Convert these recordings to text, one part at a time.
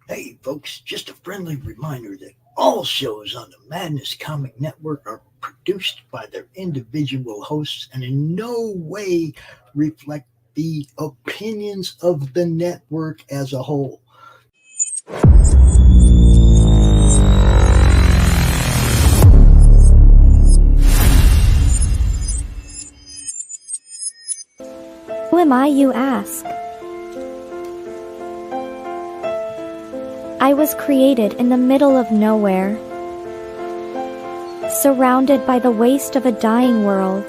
Hey, folks, just a friendly reminder that all shows on the Madness Comic Network are produced by their individual hosts and in no way reflect the opinions of the network as a whole. Who am I, you ask? I was created in the middle of nowhere, surrounded by the waste of a dying world.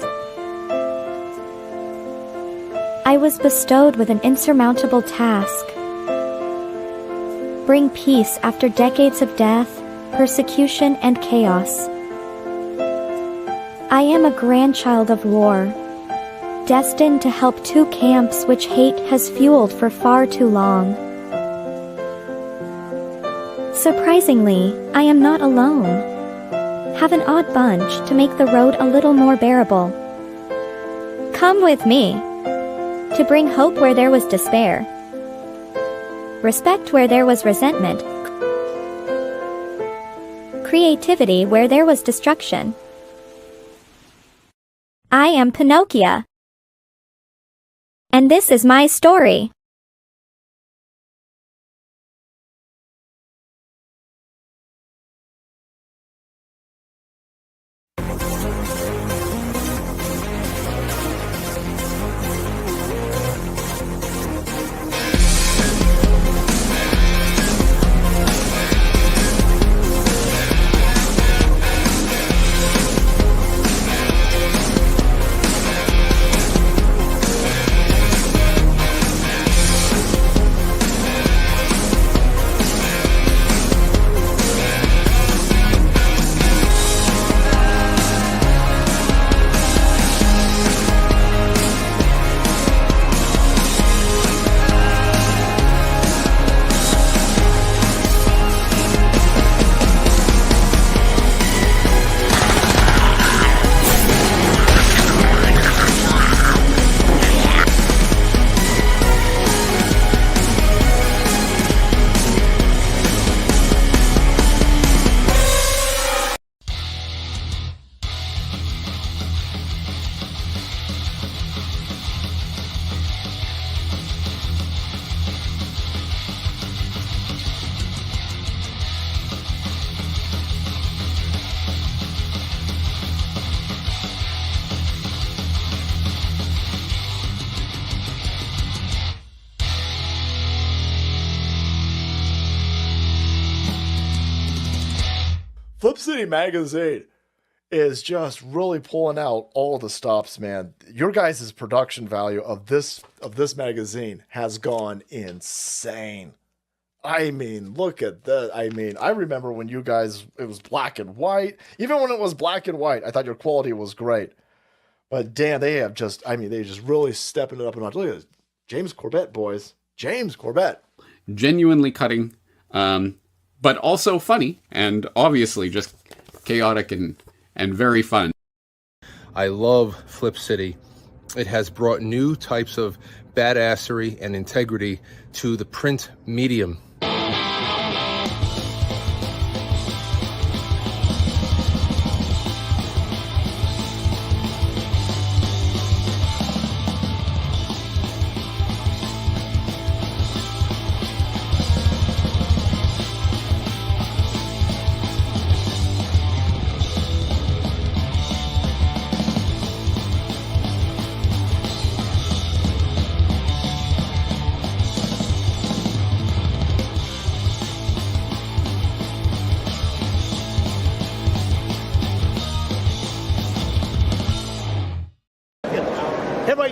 I was bestowed with an insurmountable task: bring peace after decades of death, persecution, and chaos. I am a grandchild of war, destined to help two camps which hate has fueled for far too long. Surprisingly, I am not alone. Have an odd bunch to make the road a little more bearable. Come with me, to bring hope where there was despair, respect where there was resentment, creativity where there was destruction. I am Pinocchio, and this is my story. Flip City Magazine is just really pulling out all the stops, man. Your guys' production value of this magazine has gone insane. I mean, look at that. I mean, I remember when you guys, it was black and white. Even when it was black and white, I thought your quality was great. But damn, they have just, I mean, they just really stepping it up a notch. Look at this. James Corbett, boys. James Corbett. Genuinely cutting, but also funny, and obviously just chaotic and very fun. I love Flip City. It has brought new types of badassery and integrity to the print medium.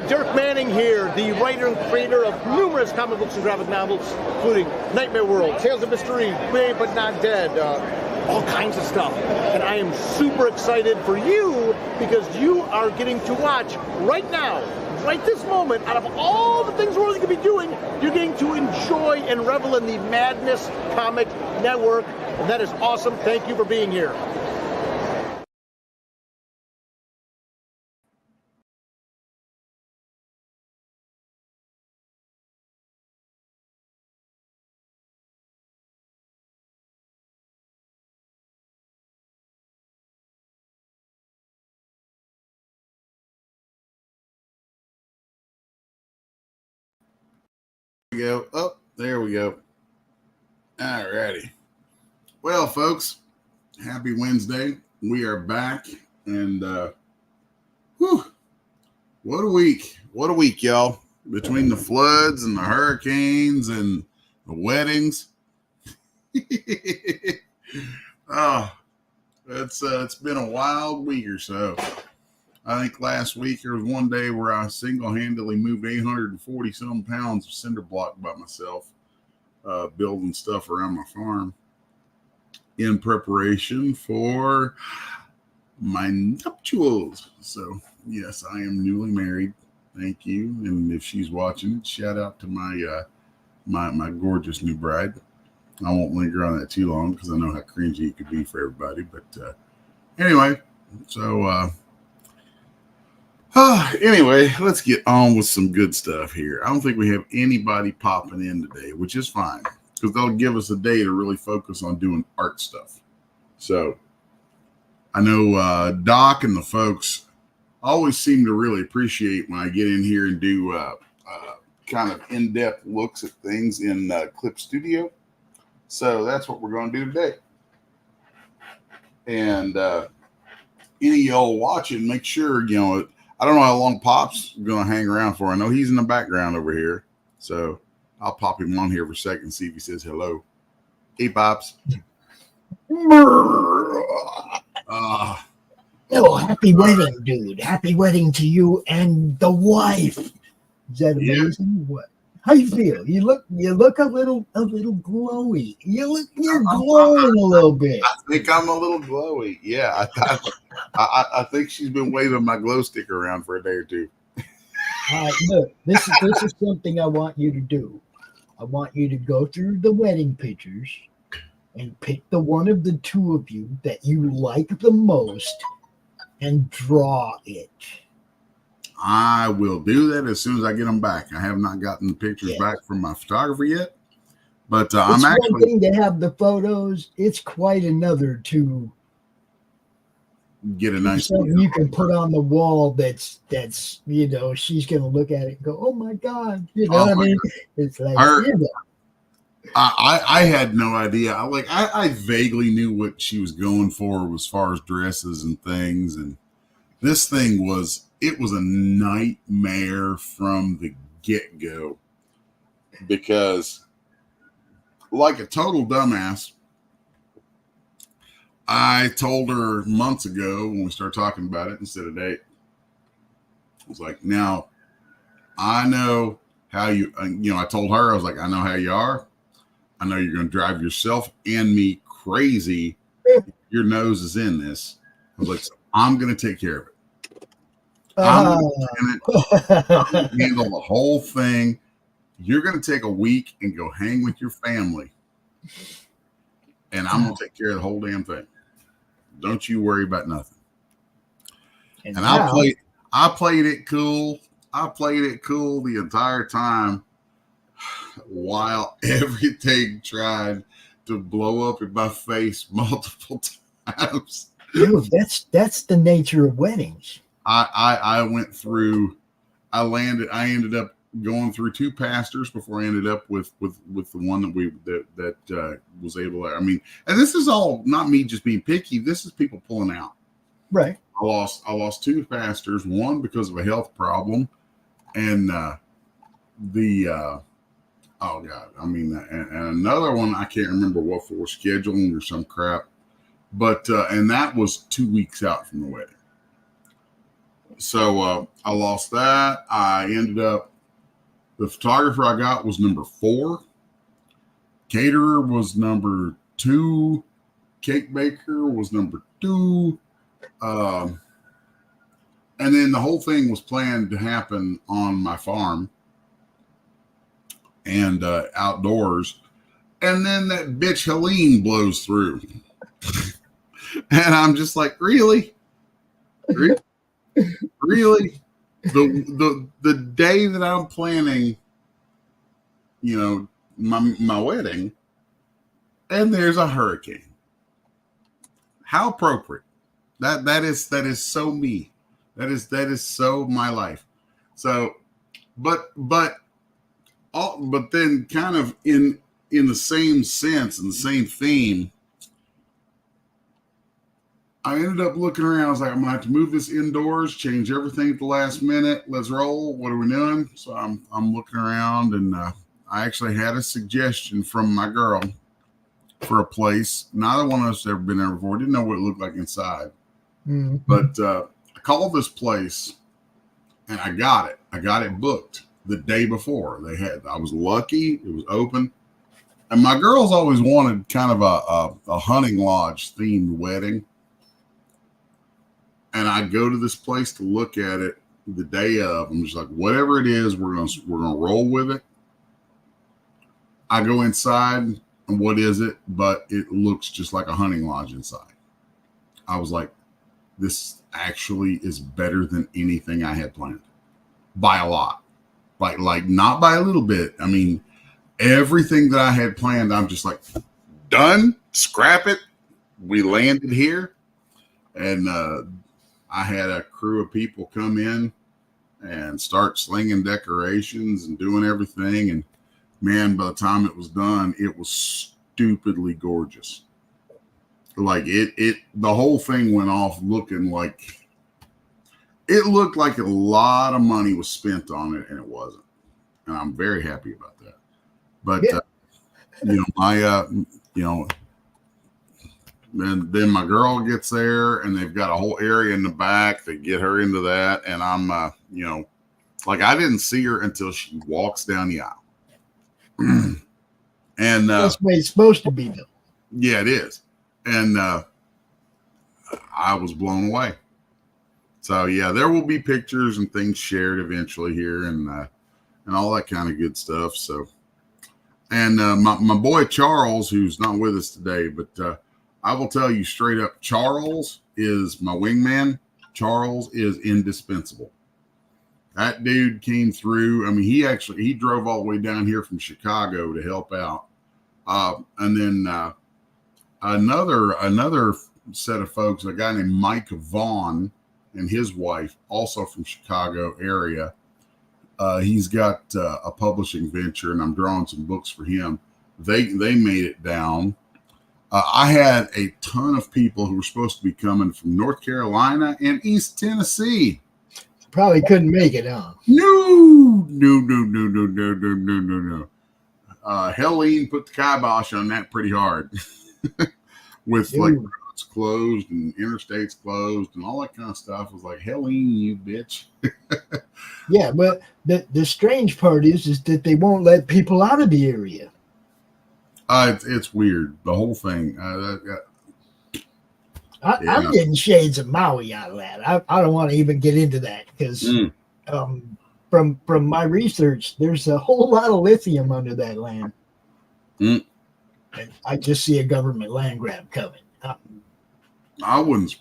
Dirk Manning here, the writer and creator of numerous comic books and graphic novels, including Nightmare World, Tales of Mystery, Brave But Not Dead, all kinds of stuff. And I am super excited for you because you are getting to watch right now, right this moment, out of all the things we're really going to be doing, you're getting to enjoy and revel in the Madness Comic Network. And that is awesome. Thank you for being here. we go. Oh, there we go. All righty. Well, folks, happy Wednesday. We are back, and what a week. What a week, y'all. Between the floods and the hurricanes and the weddings. It's been a wild week or so. I think last week there was one day where I single-handedly moved 840 some pounds of cinder block by myself, building stuff around my farm in preparation for my nuptials. So yes, I am newly married. Thank you. And if she's watching, shout out to my my gorgeous new bride. I won't linger on that too long because I know how cringy it could be for everybody. But anyway, so anyway, let's get on with some good stuff here. I don't think we have anybody popping in today, which is fine because they'll give us a day to really focus on doing art stuff. So I know Doc and the folks always seem to really appreciate when I get in here and do kind of in-depth looks at things in Clip Studio. So that's what we're going to do today. And any of y'all watching, make sure, you know, I don't know how long Pop's going to hang around for. I know he's in the background over here. So I'll pop him on here for a second and see if he says hello. Hey, Pops. Oh, happy wedding, dude. Happy wedding to you and the wife. Is that amazing? Yeah. What? How you feel? You look a little glowy. You're glowing a little bit. I think I'm a little glowy. Yeah, I think she's been waving my glow stick around for a day or two. Look, this is something I want you to do. I want you to go through the wedding pictures and pick the one of the two of you that you like the most and draw it. I will do that as soon as I get them back. I have not gotten the pictures back from my photographer yet, but I'm actually one thing to have the photos. It's quite another to get a nice something you can put on the wall. That's you know, she's gonna look at it and go, "Oh my God!" You know what I mean? It's like I had no idea. I vaguely knew what she was going for as far as dresses and things, and this thing was. It was a nightmare from the get-go because, like a total dumbass, I told her months ago when we started talking about it instead of date. I was like, now, I know how you know, I told her, I was like, I know how you are. I know you're going to drive yourself and me crazy. Your nose is in this. I was like, so I'm going to take care of it. I'm going to handle the whole thing. You're going to take a week and go hang with your family. And I'm going to take care of the whole damn thing. Don't you worry about nothing. And I played it cool. I played it cool the entire time while everything tried to blow up in my face multiple times. Dude, that's the nature of weddings. I went through. I ended up going through two pastors before I ended up with the one that was able to. I mean, and this is all not me just being picky. This is people pulling out. Right. I lost two pastors. One because of a health problem, and oh God, I mean, and another one I can't remember what for, scheduling or some crap. But and that was 2 weeks out from the wedding. So I lost that. I ended up, the photographer I got was number 4. Caterer was number 2. Cake baker was number 2. And then the whole thing was planned to happen on my farm and outdoors. And then that bitch Helene blows through. And I'm just like, really? Really? The day that I'm planning, you know, my wedding, and there's a hurricane. How appropriate. That is so me. That is so my life. So, but but then kind of in the same sense and the same theme, I ended up looking around. I was like, I'm gonna have to move this indoors, change everything at the last minute. Let's roll. What are we doing? So I'm looking around, and I actually had a suggestion from my girl for a place. Neither one of us had ever been there before. Didn't know what it looked like inside. Mm-hmm. But I called this place, and I got it. I got it booked the day before. I was lucky. It was open. And my girls always wanted kind of a hunting lodge themed wedding. And I go to this place to look at it the day of. I'm just like, whatever it is, we're gonna roll with it. I go inside, and what is it? But it looks just like a hunting lodge inside. I was like, this actually is better than anything I had planned by a lot. Like not by a little bit. I mean, everything that I had planned, I'm just like, done, scrap it. We landed here, and I had a crew of people come in and start slinging decorations and doing everything. And man, by the time it was done, it was stupidly gorgeous. Like the whole thing went off looking like, it looked like a lot of money was spent on it, and it wasn't. And I'm very happy about that. But, then my girl gets there, and they've got a whole area in the back. They get her into that. And I'm, like, I didn't see her until she walks down the aisle. And that's the way it's supposed to be, though. Yeah, it is. And I was blown away. So yeah, there will be pictures and things shared eventually here, and all that kind of good stuff. So, and my boy Charles, who's not with us today, but I will tell you straight up, Charles is my wingman. Charles is indispensable. That dude came through. I mean, he drove all the way down here from Chicago to help out. And then another set of folks, a guy named Mike Vaughn and his wife, also from Chicago area. He's got a publishing venture, and I'm drawing some books for him. They made it down. I had a ton of people who were supposed to be coming from North Carolina and East Tennessee. Probably couldn't make it, huh? No. Helene put the kibosh on that pretty hard. With like roads closed and interstates closed and all that kind of stuff. I was like, Helene, you bitch. Yeah, but the strange part is that they won't let people out of the area. It's weird. The whole thing. I'm getting shades of Maui out of that. I don't want to even get into that because from my research, there's a whole lot of lithium under that land. And I just see a government land grab coming. I wouldn't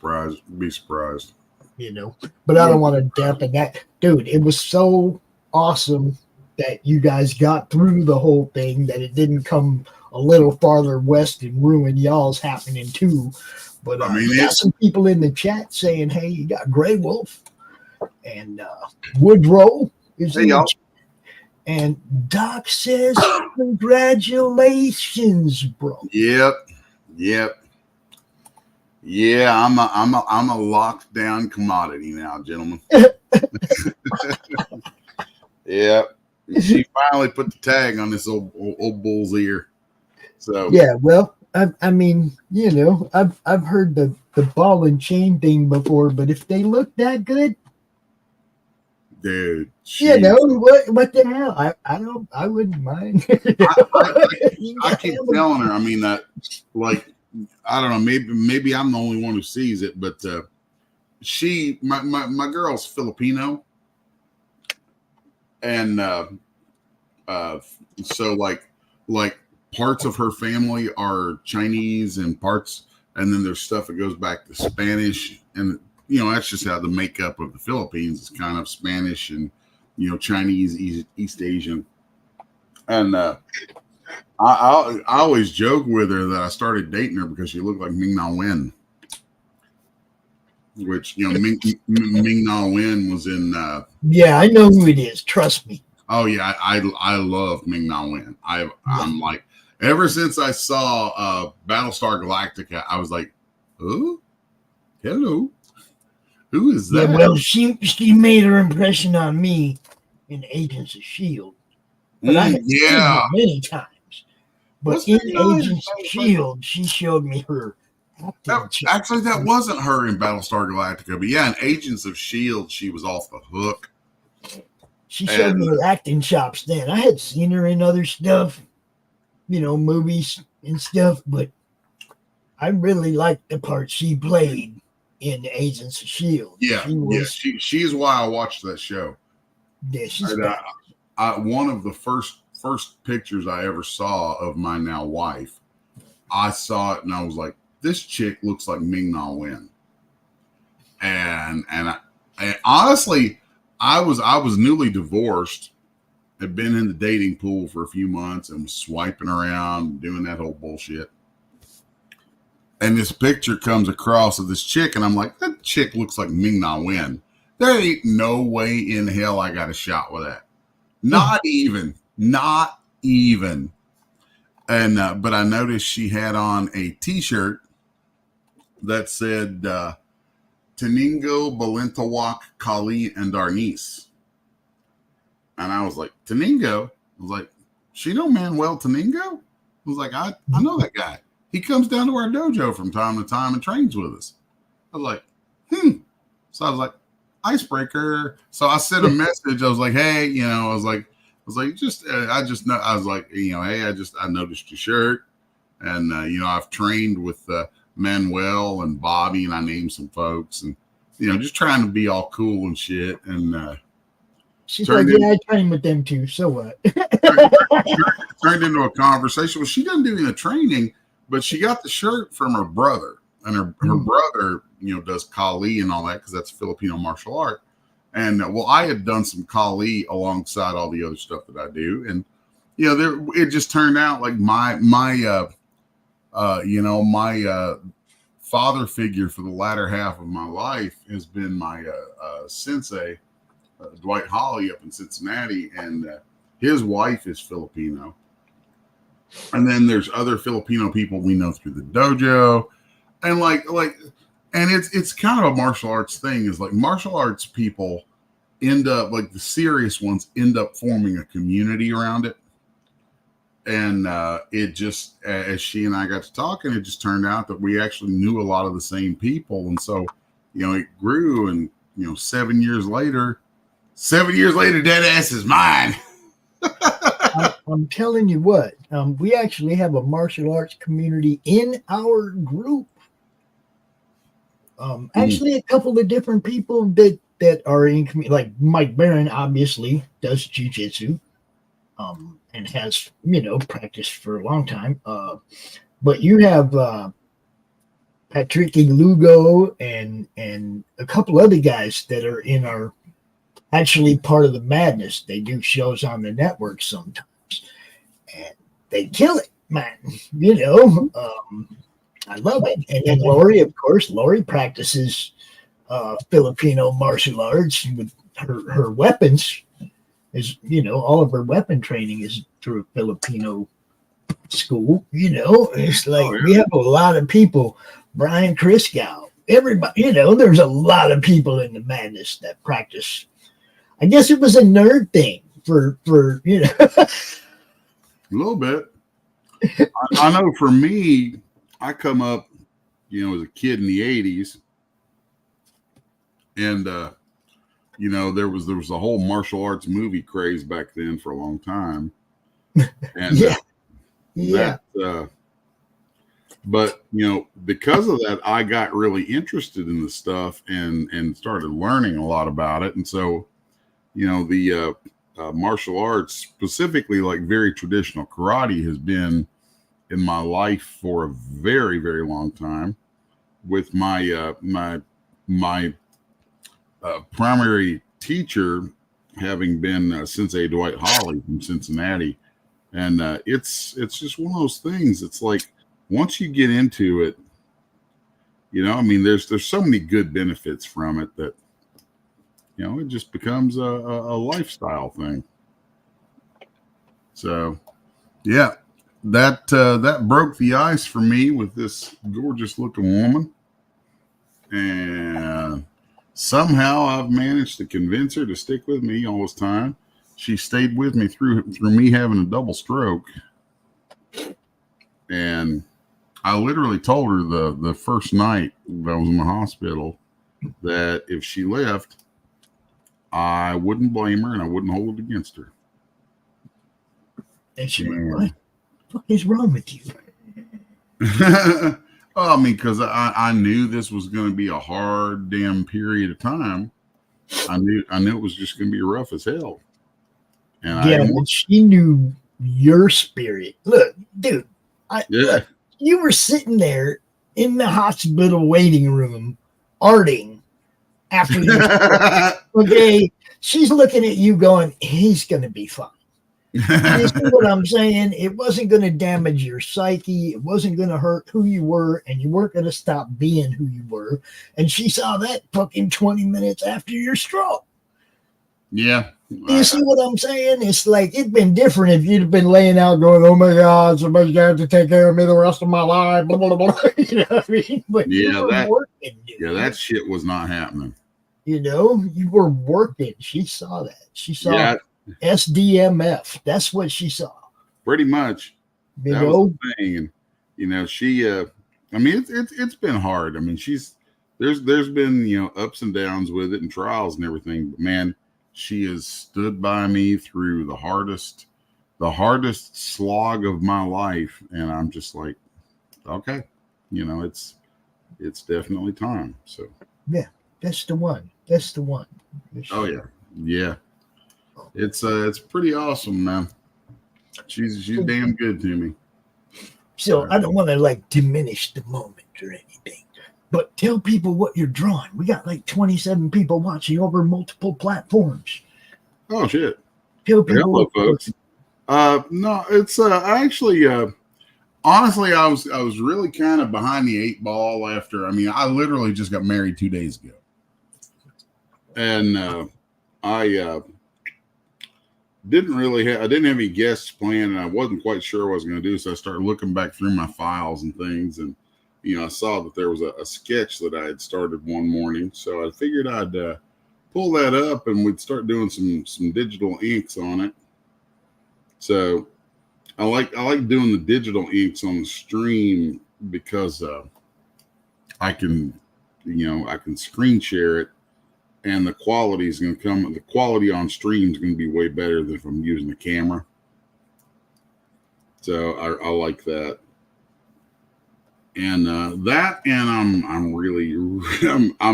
be surprised. But I don't want to dampen that. Dude, it was so awesome that you guys got through the whole thing, that it didn't come a little farther west and ruin y'all's happening too. But I mean, got some people in the chat saying, hey, you got Grey Wolf and Woodrow is in the chat. And Doc says, congratulations, bro. Yep. Yeah, I'm a locked down commodity now, gentlemen. Yep. She finally put the tag on this old bull's ear. So yeah, well, I mean, I've heard the ball and chain thing before, but if they look that good, dude, what the hell? I wouldn't mind. I keep telling her. I mean, that, like, I don't know. Maybe I'm the only one who sees it, but my girl's Filipino, and so like parts of her family are Chinese and then there's stuff that goes back to Spanish, and that's just how the makeup of the Philippines is kind of Spanish and Chinese, East Asian. And I always joke with her that I started dating her because she looked like Ming Na Wen, which Ming Na Wen was in. Yeah, I know who it is. Trust me. Oh yeah, I love Ming Na Wen. I'm like, ever since I saw Battlestar Galactica, I was like, oh, hello, who is that? Yeah, well, she made her impression on me in Agents of Shield, but I have seen her many times. But What's in that noise? Agents of Shield, she showed me her acting. Actually, that wasn't her in Battlestar Galactica, but yeah, in Agents of Shield, she was off the hook. She showed me her acting chops then. I had seen her in other stuff, movies and stuff, but I really liked the part she played in Agents of Shield. Yeah, she's why I watched that show. Yeah, she's one of the first pictures I ever saw of my now wife. I saw it and I was like, this chick looks like Ming Na Wen. And honestly, I was newly divorced, had been in the dating pool for a few months and was swiping around, doing that whole bullshit. And this picture comes across of this chick, and I'm like, that chick looks like Ming Na Wen. There ain't no way in hell I got a shot with that. Not even. And but I noticed she had on a T-shirt that said Teningo, Balintawak, Kali, and Darnice. And I was like, Teningo? I was like, she know Manuel Teningo? I was like, I know that guy. He comes down to our dojo from time to time and trains with us. I was like, So I was like, icebreaker. So I sent a message. I was like, hey, I was like, hey, I noticed your shirt. And, I've trained with Manuel and Bobby, and I named some folks, and, just trying to be all cool and shit. And she's like, yeah, I train with them too. So what? turned into a conversation. Well, she doesn't do any training, but she got the shirt from her brother, and her brother, does Kali and all that, because that's Filipino martial art. And I had done some Kali alongside all the other stuff that I do, and it just turned out like my father figure for the latter half of my life has been my sensei, Dwight Holly, up in Cincinnati, and his wife is Filipino. And then there's other Filipino people we know through the dojo, and and it's kind of a martial arts thing. Is like martial arts people end up, like the serious ones, end up forming a community around it. And it just, as she and I got to talking, it just turned out that we actually knew a lot of the same people. And so, it grew, and, 7 years later, dead ass is mine. I'm telling you what, we actually have a martial arts community in our group. Actually, a couple of different people that are in, like Mike Barron obviously does jiu-jitsu, and has, practiced for a long time. But you have Patrick and Lugo and a couple other guys that are in our, actually part of the madness. They do shows on the network sometimes, and they kill it, man. I love it. And then Laurie, of course, practices Filipino martial arts with her weapons. Is all of her weapon training is through a Filipino school. It's like we have a lot of people. Brian Christgau, everybody. There's a lot of people in the madness that practice. I guess it was a nerd thing for a little bit. I know for me, I come up, as a kid in the 80s, and there was a whole martial arts movie craze back then for a long time. And but because of that, I got really interested in the stuff and started learning a lot about it. And so, the martial arts, specifically like very traditional karate, has been in my life for a very, very long time, with my primary teacher having been Sensei Dwight Holly from Cincinnati. And it's just one of those things. It's like, once you get into it, there's so many good benefits from it that, it just becomes a lifestyle thing. So, yeah, that broke the ice for me with this gorgeous looking woman. And somehow I've managed to convince her to stick with me all this time. She stayed with me through me having a double stroke. And I literally told her the first night that I was in the hospital that if she left, I wouldn't blame her and I wouldn't hold it against her. And she went, what the fuck is wrong with you? I mean, because I knew this was going to be a hard damn period of time. I knew it was just going to be rough as hell. And but she knew your spirit. Look, dude, look, you were sitting there in the hospital waiting room, arting after you. Okay, she's looking at you going, he's going to be fine. You see what I'm saying? It wasn't going to damage your psyche. It wasn't going to hurt who you were, and you weren't going to stop being who you were. And she saw that fucking 20 minutes after your stroke. Yeah. You see what I'm saying? It's like it'd been different if you'd have been laying out going, oh my God, somebody's got to take care of me the rest of my life. Blah, blah, blah. You know what I mean? But that shit was not happening. You know, you were working. She saw that. She saw SDMF. That's what she saw. Pretty much. You know? Was the thing. And you know, she I mean it's been hard. I mean, there's been, ups and downs with it and trials and everything, but man, she has stood by me through the hardest slog of my life. And I'm just like, okay, it's definitely time. So yeah, that's the one. That's the one. Oh yeah. Yeah. It's pretty awesome, man. She's damn good to me. So I don't want to diminish the moment or anything, but tell people what you're drawing. We got 27 people watching over multiple platforms. Oh shit! Tell people, hello, folks. No, it's actually honestly, I was really kind of behind the 8 ball after. I mean, I literally just got married 2 days ago, and I didn't have any guests planned, and I wasn't quite sure what I was going to do. So I started looking back through my files and things, and I saw that there was a sketch that I had started one morning. So I figured I'd pull that up, and we'd start doing some digital inks on it. So I like doing the digital inks on the stream because I can screen share it. And the quality is going to come. The quality on stream is going to be way better than if I'm using the camera. So I like that. And I'm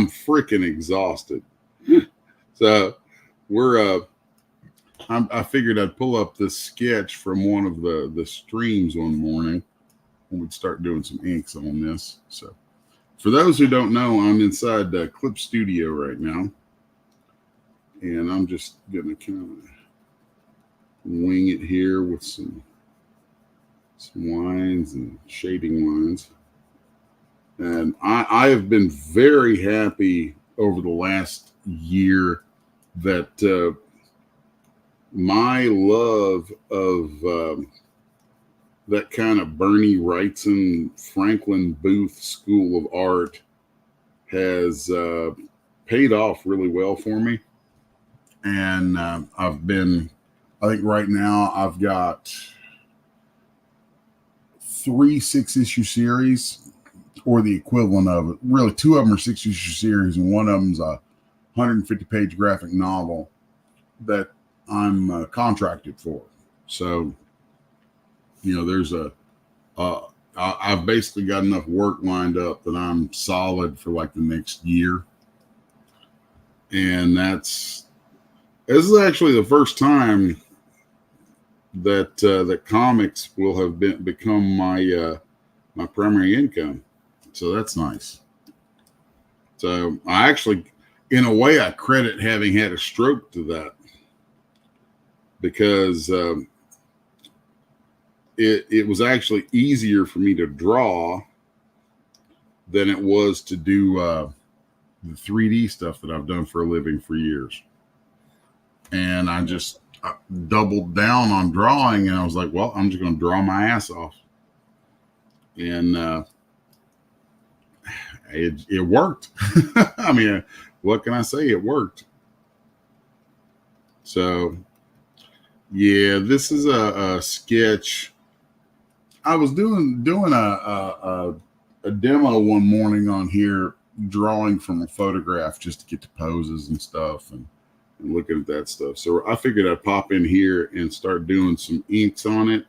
freaking exhausted. So I figured I'd pull up this sketch from one of the streams one morning, and we'd start doing some inks on this. So. For those who don't know, I'm inside Clip Studio right now, and I'm just going to kind of wing it here with some lines and shading lines. And I have been very happy over the last year that my love of that kind of Bernie Wrightson, Franklin Booth school of art has paid off really well for me. And I think right now I've got 3 6-issue series, or the equivalent of it. Really, 2 of them are 6-issue series, and one of them's a 150-page graphic novel that I'm contracted for. So, there's I've basically got enough work lined up that I'm solid for the next year. And this is actually the first time that comics will have become my primary income. So that's nice. So I actually, in a way, I credit having had a stroke to that, because it was actually easier for me to draw than it was to do the 3D stuff that I've done for a living for years. And I doubled down on drawing, and I was like, well, I'm just going to draw my ass off. And it worked. I mean, what can I say? It worked. So, yeah, this is a sketch. I was doing a demo one morning on here, drawing from a photograph just to get the poses and stuff and looking at that stuff. So I figured I'd pop in here and start doing some inks on it.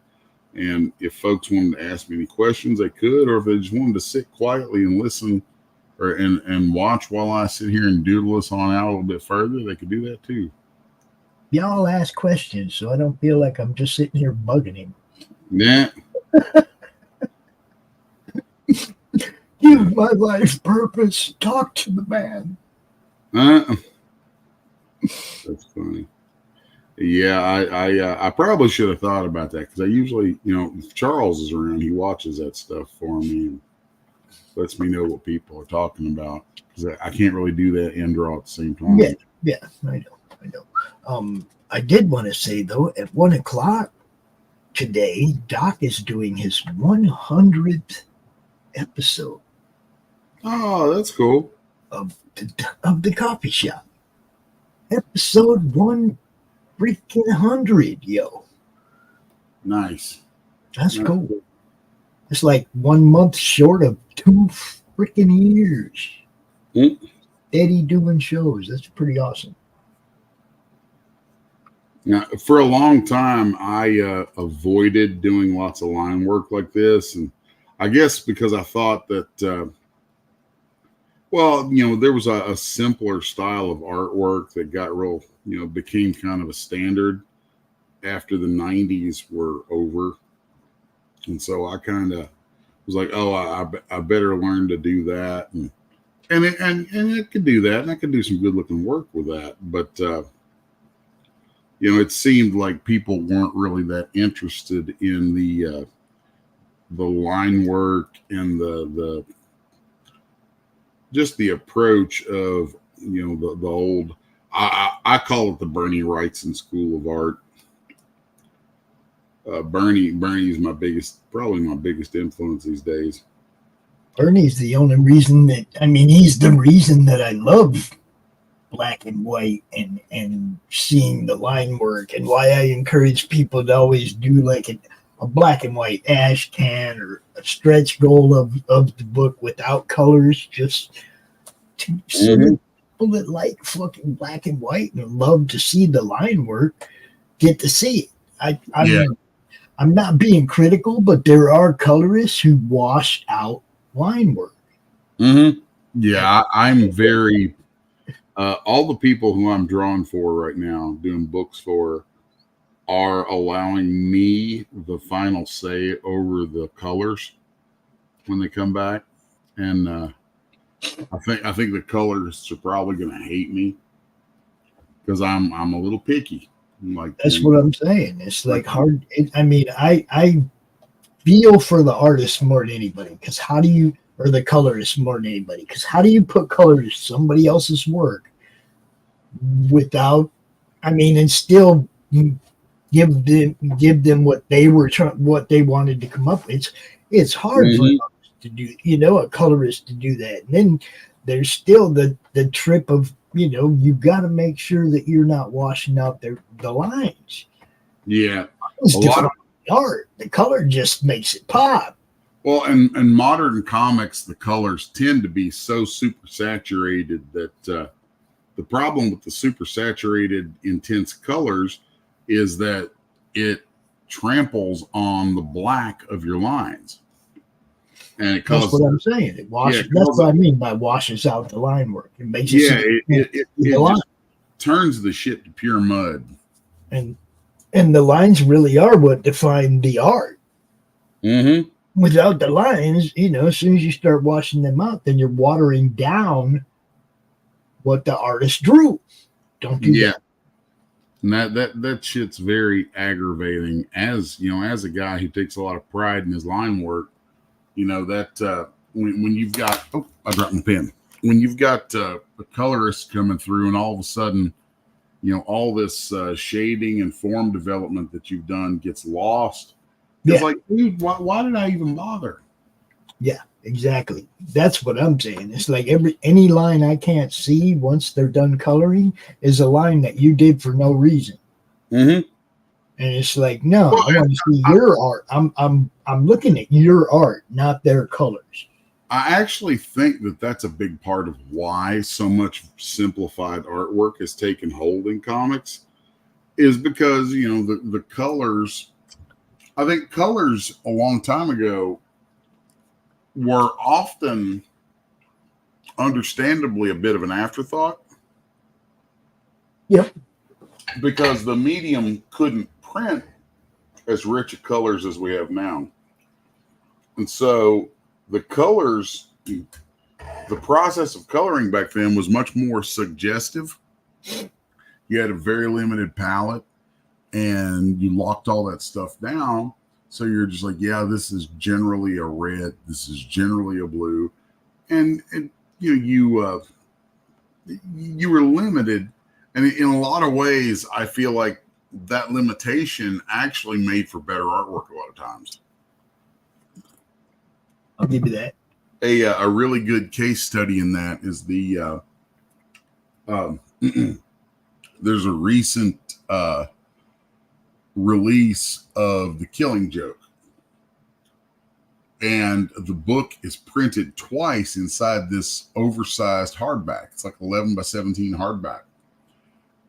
And if folks wanted to ask me any questions, they could, or if they just wanted to sit quietly and listen and watch while I sit here and doodle this on out a little bit further, they could do that too. Y'all ask questions, so I don't feel like I'm just sitting here bugging him. Yeah. Give my life purpose. Talk to the man. That's funny. Yeah, I probably should have thought about that, because I usually, if Charles is around, he watches that stuff for me and lets me know what people are talking about, because I can't really do that and draw at the same time. Yeah, I know. I did want to say, though, at 1 o'clock today, Doc is doing his 100th episode. Oh, that's cool. Of the coffee shop. Episode 100, yo. Nice. That's cool. It's like 1 month short of 2 freaking years. Eddie doing shows. That's pretty awesome. Now, for a long time, I avoided doing lots of line work like this. And I guess because I thought that, there was a simpler style of artwork that got real, became kind of a standard after the 90s were over. And so I kind of was like, oh, I better learn to do that. And it could do that. And I could do some good looking work with that. But, it seemed like people weren't really that interested in the line work and the just the approach of, the old, I call it the Bernie Wrightson School of Art. Bernie's probably my biggest influence these days. Bernie's the only reason he's the reason that I love black and white and seeing the line work, and why I encourage people to always do like a black and white ash can or a stretch goal of the book without colors, just to people that like fucking black and white and love to see the line work get to see it. I'm not being critical, but there are colorists who wash out line work. Yeah, I'm very all the people who I'm drawing for right now, doing books for, are allowing me the final say over the colors when they come back. And I think the colorists are probably going to hate me, because I'm a little picky. That's what I'm saying. It's like hard. I feel for the artist more than anybody, because or the colorist more than anybody, because how do you put color to somebody else's work without, and still give them what they wanted to come up with? It's hard for an artist to do, a colorist to do that. And then there's still the trip of, you've got to make sure that you're not washing out the lines. Yeah. It's different art. The color just makes it pop. Well, in modern comics, the colors tend to be so super saturated that the problem with the super saturated intense colors is that it tramples on the black of your lines. And it causes, that's what I'm saying. It washes. That's what I mean by washes out the line work. It makes it. It just turns the shit to pure mud. And the lines really are what define the art. Without the lines, as soon as you start washing them out, then you're watering down what the artist drew. Don't do that. And that shit's very aggravating. As a guy who takes a lot of pride in his line work, that when you've got, I dropped my pen. When you've got a colorist coming through, and all of a sudden, all this shading and form development that you've done gets lost. It's like, dude, why did I even bother? Yeah, exactly. That's what I'm saying. It's like any line I can't see once they're done coloring is a line that you did for no reason. Mm-hmm. And it's like, no, I want to see your art. I'm looking at your art, not their colors. I actually think that that's a big part of why so much simplified artwork has taken hold in comics, is because, the colors, I think colors a long time ago were often understandably a bit of an afterthought. Yep. Because the medium couldn't print as rich of colors as we have now. And so the colors, the process of coloring back then was much more suggestive. You had a very limited palette and you locked all that stuff down. So you're just like, yeah, this is generally a red. This is generally a blue. And you were limited. And in a lot of ways, I feel like that limitation actually made for better artwork a lot of times. I'll give you that. A really good case study in that is there's a recent release of The Killing Joke. And the book is printed twice inside this oversized hardback. It's like 11 by 17 hardback.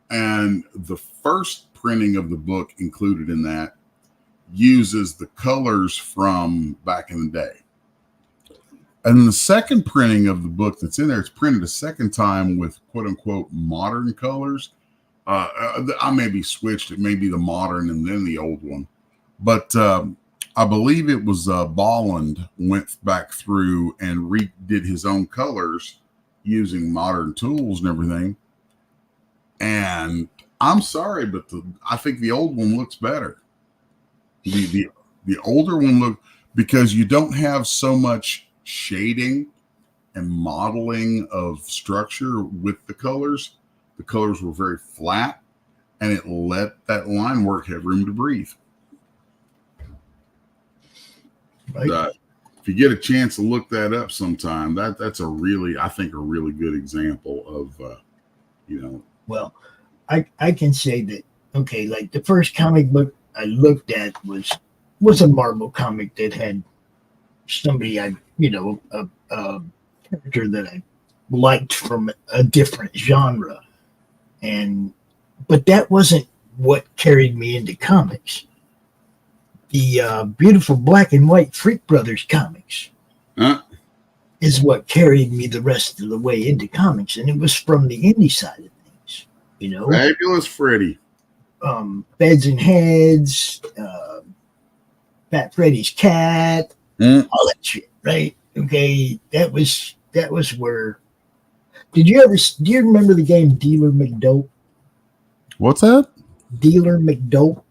And the first printing of the book included in that uses the colors from back in the day. And then the second printing of the book that's in there, it's printed a second time with quote unquote modern colors. I may be switched. It may be the modern and then the old one. But I believe it was Bolland went back through and redid his own colors using modern tools and everything. And I'm sorry, but I think the old one looks better. The older one look, because you don't have so much shading and modeling of structure with the colors. The colors were very flat, and it let that line work have room to breathe. Right. If you get a chance to look that up sometime, that's a really good example of Well, I can say that, okay, like the first comic book I looked at was a Marvel comic that had somebody a character that I liked from a different genre. But that wasn't what carried me into comics. The beautiful black and white Freak Brothers comics is what carried me the rest of the way into comics. And it was from the indie side of things, Fabulous Freddy. Beds and Heads, Fat Freddy's Cat, all that shit, right? Okay, that was where. Do you remember the game Dealer McDope? What's that? Dealer McDope.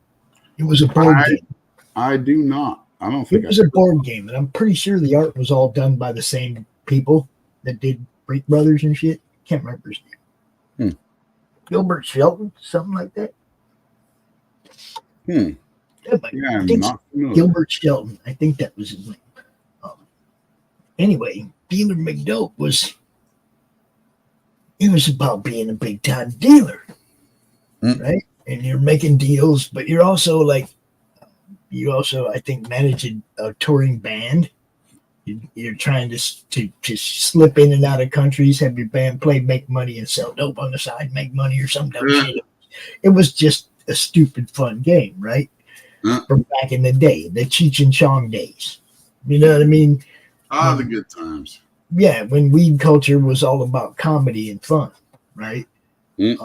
It was a board game. I do not. I don't think it was a board game, and I'm pretty sure the art was all done by the same people that did Freak Brothers and shit. Can't remember his name. Gilbert Shelton, something like that. Yeah, I'm not familiar. Gilbert Shelton. I think that was his name. Anyway, Dealer McDope was about being a big time dealer, right? And you're making deals, but you're also I think manage a touring band. You're trying to slip in and out of countries, have your band play, make money, and sell dope on the side, make money or some dumb shit. It was just a stupid fun game, right? From back in the day, the Cheech and Chong days. You know what I mean? The good times. Yeah, when weed culture was all about comedy and fun, right? It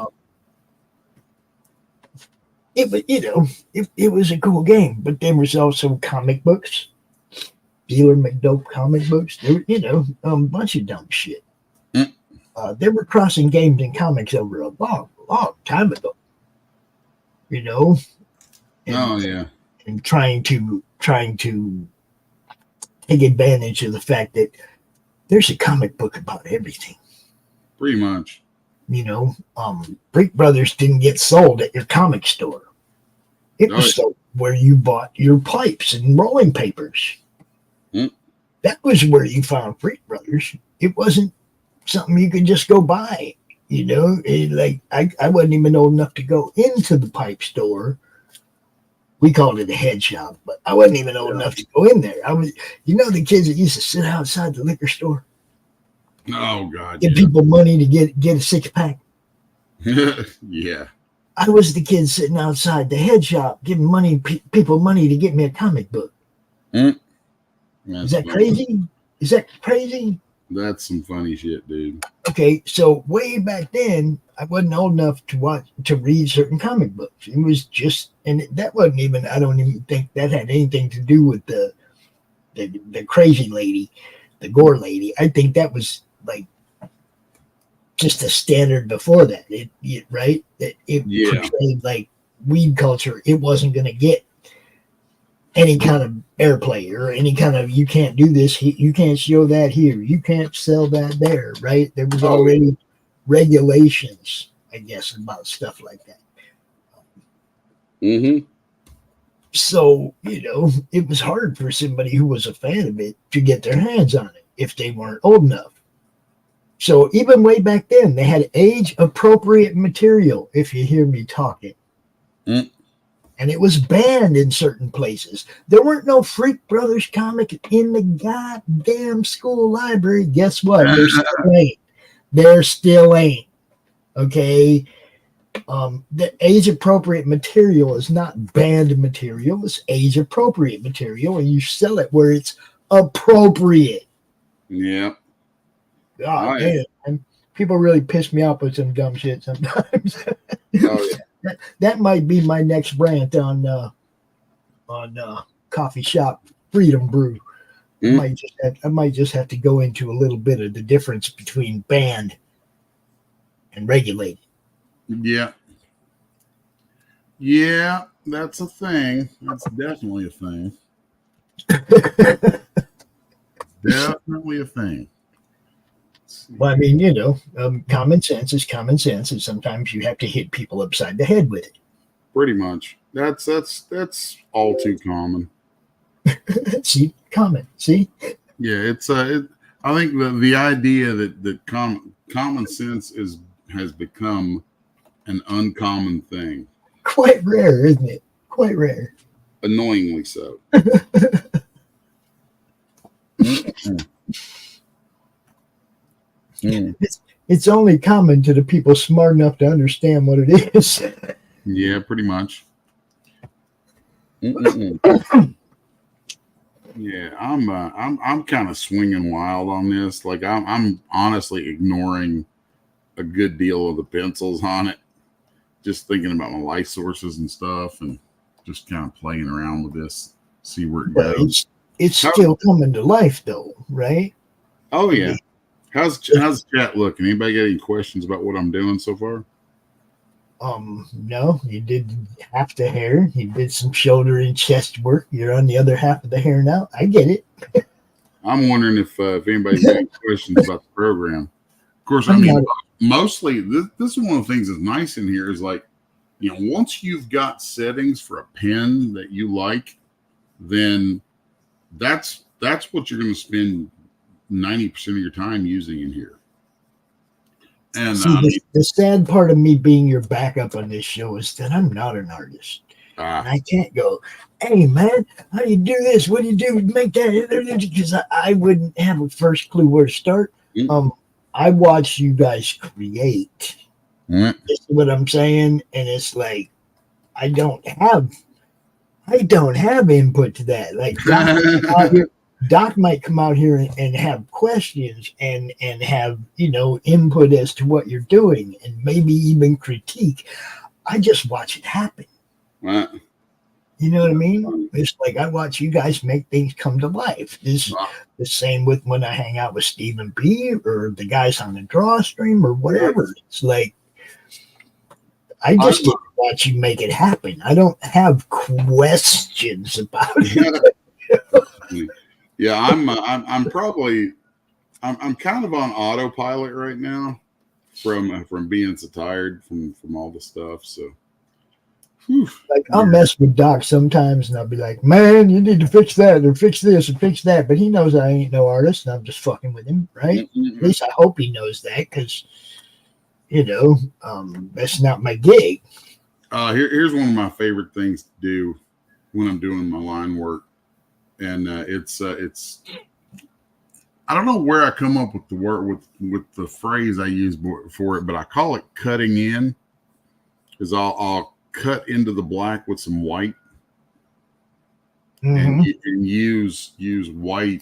was a cool game, but there was also comic books, Dealer McDope comic books. There were, a bunch of dumb shit. They were crossing games and comics over a long, long time ago. And trying to take advantage of the fact that there's a comic book about everything. Pretty much. Freak Brothers didn't get sold at your comic store. It was sold where you bought your pipes and rolling papers. That was where you found Freak Brothers. It wasn't something you could just go buy. I wasn't even old enough to go into the pipe store. We called it a head shop, but I wasn't even old enough to go in there. I was, the kids that used to sit outside the liquor store. Oh God! Give people money to get a 6-pack. Yeah. I was the kid sitting outside the head shop giving people money to get me a comic book. Is that crazy? Is that crazy? That's some funny shit, dude. Okay, so way back then, I wasn't old enough to read certain comic books. It was just, and that wasn't even. I don't even think that had anything to do with the crazy lady, the gore lady. I think that was like just a standard before that. It portrayed like weed culture. It wasn't going to get any kind of airplay or any kind of, you can't do this, you can't show that here, you can't sell that there, right? There was already regulations, I guess, about stuff like that. So, it was hard for somebody who was a fan of it to get their hands on it if they weren't old enough. So even way back then, they had age-appropriate material, if you hear me talking. And it was banned in certain places. There weren't no Freak Brothers comic in the goddamn school library. Guess what? There still ain't. Okay? The age-appropriate material is not banned material. It's age-appropriate material, and you sell it where it's appropriate. Yeah. God damn. And people really piss me off with some dumb shit sometimes. Oh, yeah. That might be my next rant on coffee shop freedom brew. I might just have to go into a little bit of the difference between banned and regulated. Yeah. Yeah, that's a thing. That's definitely a thing. Definitely a thing. Well, I mean, common sense is common sense, and sometimes you have to hit people upside the head with it. Pretty much. That's all too common. See, common. See. Yeah, it's I think the idea that common sense has become an uncommon thing. Quite rare, isn't it? Quite rare. Annoyingly so. It's only common to the people smart enough to understand what it is. Yeah, pretty much. Yeah, I'm kind of swinging wild on this. Like I'm honestly ignoring a good deal of the pencils on it. Just thinking about my life sources and stuff, and just kind of playing around with this, see where it goes. It's still coming to life, though, right? Oh yeah. How's the chat looking? Anybody got any questions about what I'm doing so far? No, you did half the hair. You did some shoulder and chest work. You're on the other half of the hair now. I get it. I'm wondering if anybody's got any questions about the program. Of course, I mean, mostly this is one of the things that's nice in here is like, once you've got settings for a pen that you like, then that's what you're going to spend 90% of your time using in here. And the sad part of me being your backup on this show is that I'm not an artist. And I can't go, hey man, how do you do this? What do you do to make that? Because I wouldn't have a first clue where to start. I watch you guys create. That's what I'm saying. And it's like I don't have input to that. Like Doc might come out here and have questions and have, input as to what you're doing and maybe even critique. I just watch it happen. Right. You know what I mean? It's like I watch you guys make things come to life. This is the same with when I hang out with Stephen P. or the guys on the draw stream or whatever. It's like I just get to watch you make it happen. I don't have questions about it. Yeah, I'm kind of on autopilot right now. from being so tired from all the stuff. So, whew. Like I'll mess with Doc sometimes, and I'll be like, "Man, you need to fix that, or fix this, or fix that." But he knows I ain't no artist, and I'm just fucking with him, right? Mm-hmm. At least I hope he knows that, because that's not my gig. Here's one of my favorite things to do when I'm doing my line work, and it's I don't know where I come up with the word with the phrase I use for it, but I call it cutting in, because I'll cut into the black with some white, and use white,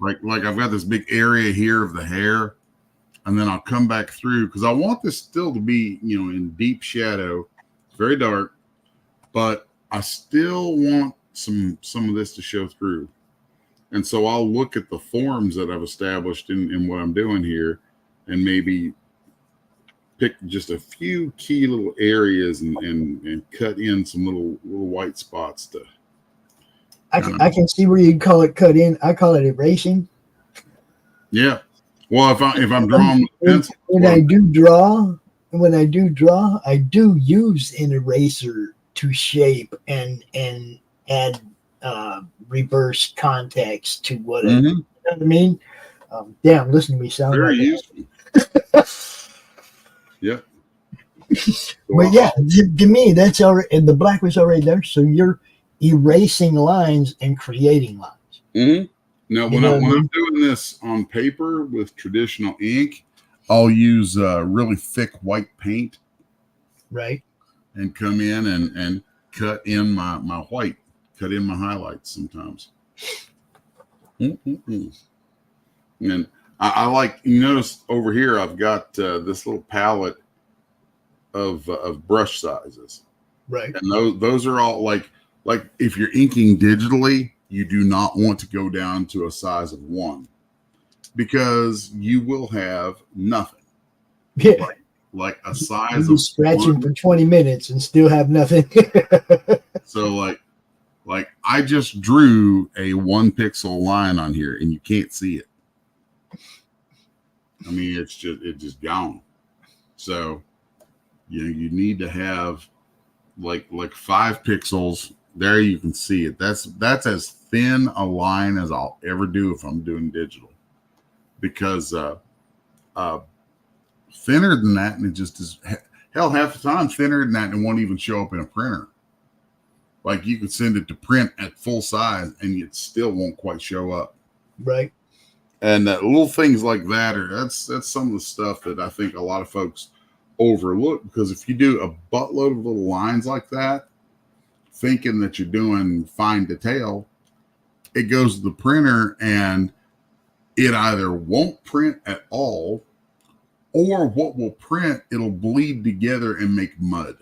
like I've got this big area here of the hair, and then I'll come back through, because I want this still to be in deep shadow, very dark, but I still want some of this to show through. And so I'll look at the forms that I've established in what I'm doing here, and maybe pick just a few key little areas and cut in some little white spots to. I can see where you call it cut in. I call it erasing. Yeah. Well, if I'm drawing with pencil, when I do draw, I do use an eraser to shape and add reverse context to what you know what I mean. Damn, listen to me sound very like useful. Yeah. But yeah, to me that's already, and the black was already there, so you're erasing lines and creating lines. Now, when I'm doing this on paper with traditional ink, I'll use really thick white paint, right, and come in and cut in my white, cut in my highlights sometimes. And I like, you notice over here I've got this little palette of brush sizes, right, and those are all like if you're inking digitally, you do not want to go down to a size of 1, because you will have nothing. Yeah, like a size you of scratching 1. for 20 minutes and still have nothing. So like I just drew a 1 pixel line on here, and you can't see it. I mean, it's just gone. So you need to have like 5 pixels. There you can see it. That's as thin a line as I'll ever do if I'm doing digital, because thinner than that, and it just is hell half the time thinner than that, and it won't even show up in a printer. Like you could send it to print at full size, and it still won't quite show up. Right. And little things like that that's some of the stuff that I think a lot of folks overlook, because if you do a buttload of little lines like that, thinking that you're doing fine detail, it goes to the printer and it either won't print at all, or what will print, it'll bleed together and make mud.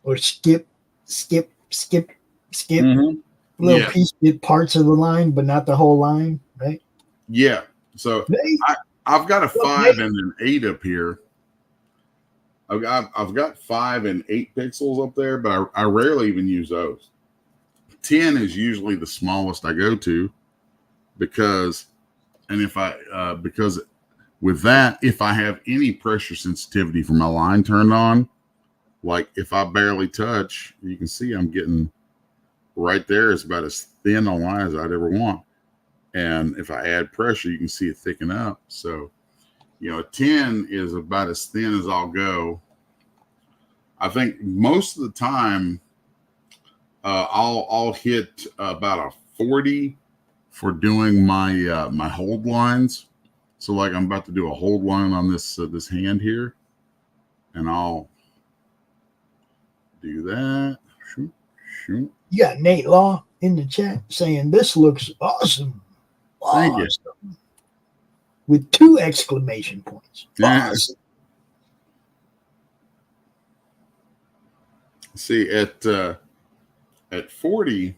Or skip little piece, parts of the line, but not the whole line, right? Yeah. So I've got a 5 and an 8 up here. I've got 5 and 8 pixels up there, but I rarely even use those. 10 is usually the smallest I go to, because with that, if I have any pressure sensitivity for my line turned on, like if I barely touch, you can see I'm getting right there. It's about as thin a line as I'd ever want. And if I add pressure, you can see it thicken up. So, a 10 is about as thin as I'll go. I think most of the time, I'll hit about a 40 for doing my my hold lines. So, like I'm about to do a hold line on this this hand here, and I'll do that. Shoot. You got Nate Law in the chat saying this looks awesome. Thank you. With 2 exclamation points. Yeah. Awesome. See, at 40,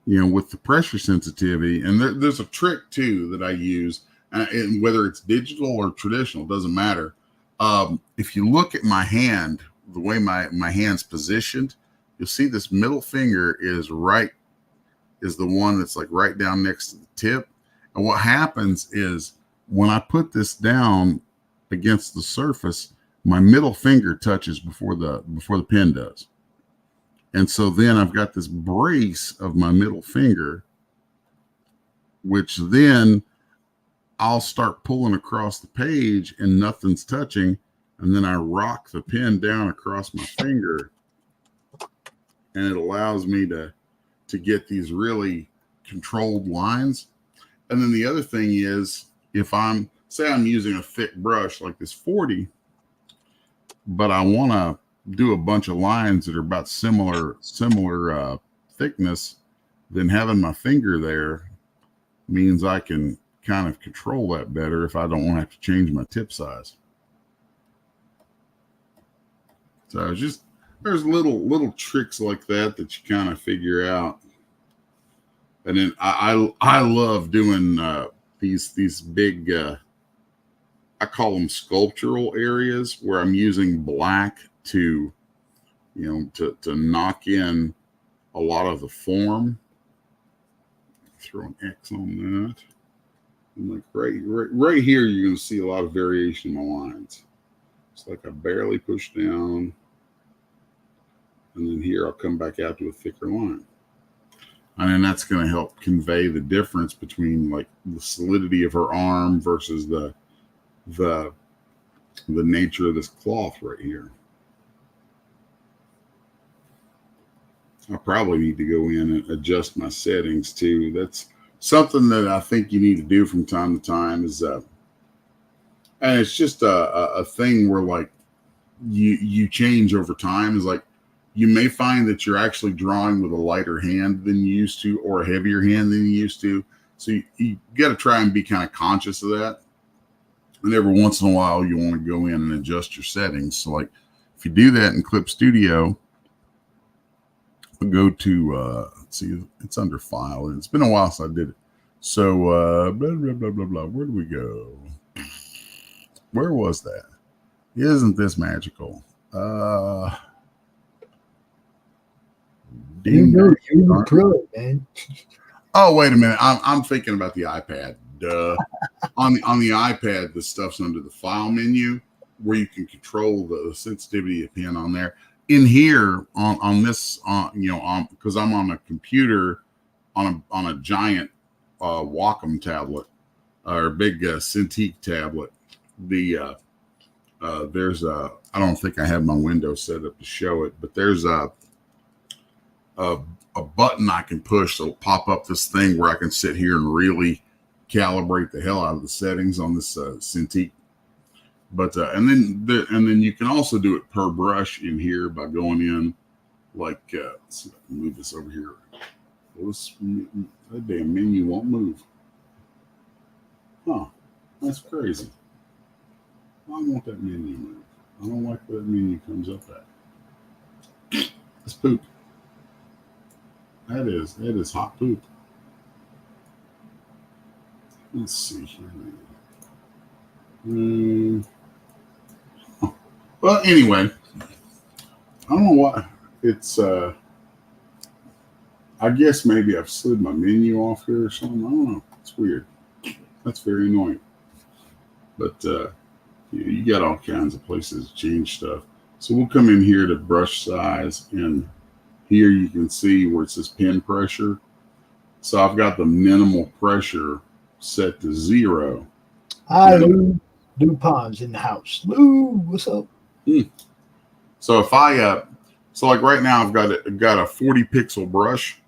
with the pressure sensitivity, and there's a trick too that I use, and whether it's digital or traditional, doesn't matter. If you look at my hand, the way my hand's positioned, you'll see this middle finger is the one that's like right down next to the tip. And what happens is when I put this down, against the surface, my middle finger touches before the pen does. And so then I've got this brace of my middle finger, which then I'll start pulling across the page and nothing's touching. And then I rock the pen down across my finger, and it allows me to get these really controlled lines. And then the other thing is, if I'm using a thick brush like this 40, but I want to do a bunch of lines that are about similar thickness, then having my finger there means I can kind of control that better if I don't want to have to change my tip size. So it's just, there's little tricks like that you kind of figure out. And then I love doing these big, I call them sculptural areas, where I'm using black to knock in a lot of the form. Throw an X on that. And like right here, you're going to see a lot of variation in my lines. It's like I barely push down, and then here I'll come back out to a thicker line. And then that's going to help convey the difference between like the solidity of her arm versus the nature of this cloth right here. I probably need to go in and adjust my settings too. That's something that I think you need to do from time to time, is and it's just a thing where like you change over time. Is like, you may find that you're actually drawing with a lighter hand than you used to, or a heavier hand than you used to. So you got to try and be kind of conscious of that. And every once in a while, you want to go in and adjust your settings. So like, if you do that in Clip Studio, go to, let's see, it's under File. And it's been a while since I did it. So, blah, blah, blah, blah, blah. Where do we go? Where was that? Isn't this magical? You were pro, man. Oh, wait a minute. I'm thinking about the iPad. Duh. on the iPad, the stuff's under the File menu, where you can control the sensitivity of pen on there. In here, on this, because I'm on a computer, on a giant Wacom tablet, or big Cintiq tablet. There's a, I don't think I have my window set up to show it, but there's a button I can push that'll pop up this thing where I can sit here and really calibrate the hell out of the settings on this Cintiq. But and then you can also do it per brush in here by going in, like let's see if I can move this over here. Well, that damn menu won't move. Huh? That's crazy. Why won't that menu move? I don't like what that menu comes up at. It's poop. That is hot poop. Let's see here. Well, anyway, I don't know why it's. I guess maybe I've slid my menu off here or something. I don't know. It's weird. That's very annoying. But you got all kinds of places to change stuff. So we'll come in here to brush size, and here you can see where it says pen pressure. So I've got the minimal pressure set to 0. Hi, Lou. Lou Pond's in the house. Lou, what's up? So if I so like right now I've got a 40 pixel brush.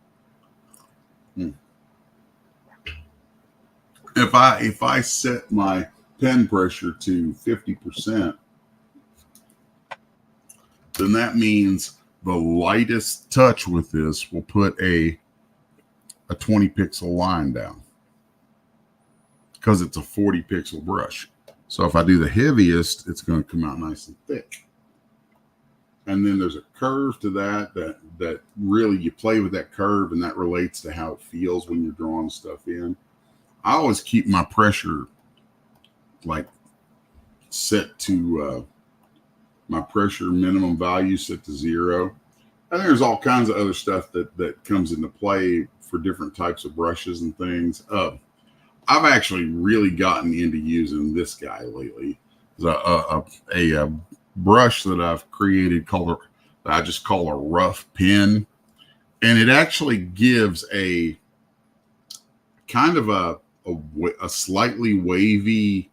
If I set my pen pressure to 50%, then that means the lightest touch with this will put a 20 pixel line down, because it's a 40 pixel brush. So if I do the heaviest, it's going to come out nice and thick. And then there's a curve to that really, you play with that curve, and that relates to how it feels when you're drawing stuff in. I always keep my pressure like set to my pressure minimum value set to 0. And there's all kinds of other stuff that comes into play for different types of brushes and things. I've actually really gotten into using this guy lately. a brush that I've created that I just call a rough pen, and it actually gives a kind of a slightly wavy,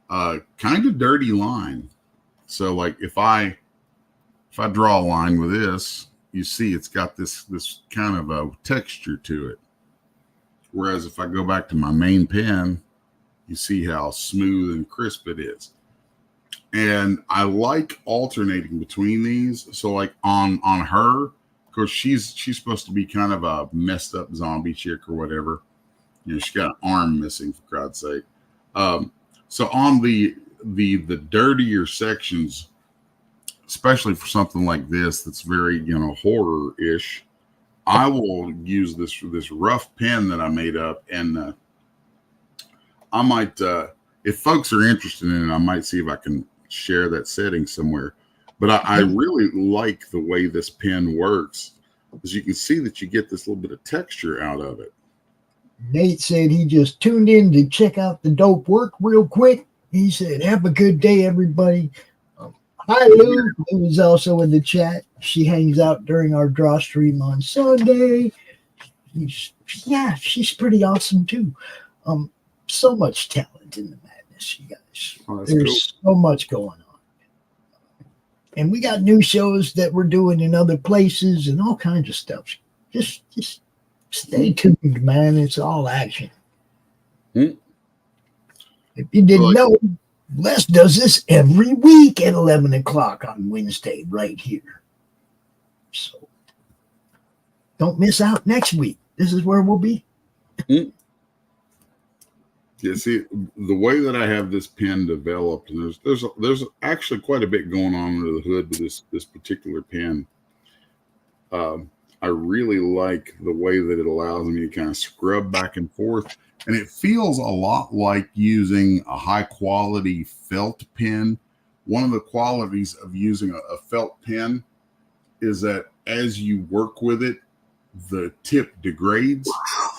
kind of dirty line. So like if I draw a line with this, you see it's got this kind of a texture to it. Whereas if I go back to my main pen, you see how smooth and crisp it is. And I like alternating between these. So like on her, because she's supposed to be kind of a messed up zombie chick or whatever. You know, she's got an arm missing, for God's sake. So on the dirtier sections, especially for something like this that's very, you know, horror-ish, I will use this rough pen that I made up, and I might, if folks are interested in it, I might see if I can share that setting somewhere. But I really like the way this pen works, because you can see that you get this little bit of texture out of it. Nate said he just tuned in to check out the dope work real quick. He said, have a good day, everybody. Hi, Lou. Lou is also in the chat. She hangs out during our draw stream on Sunday. She's pretty awesome, too. So much talent in the madness, you guys. Oh, There's so much going on. And we got new shows that we're doing in other places and all kinds of stuff. Just stay tuned, man. It's all action. If you didn't know, Les does this every week at 11 o'clock on Wednesday right here. So don't miss out next week. This is where we'll be. Yeah, see, the way that I have this pen developed, and there's actually quite a bit going on under the hood with this particular pen. I really like the way that it allows me to kind of scrub back and forth, and it feels a lot like using a high quality felt pen. One of the qualities of using a felt pen is that as you work with it, the tip degrades.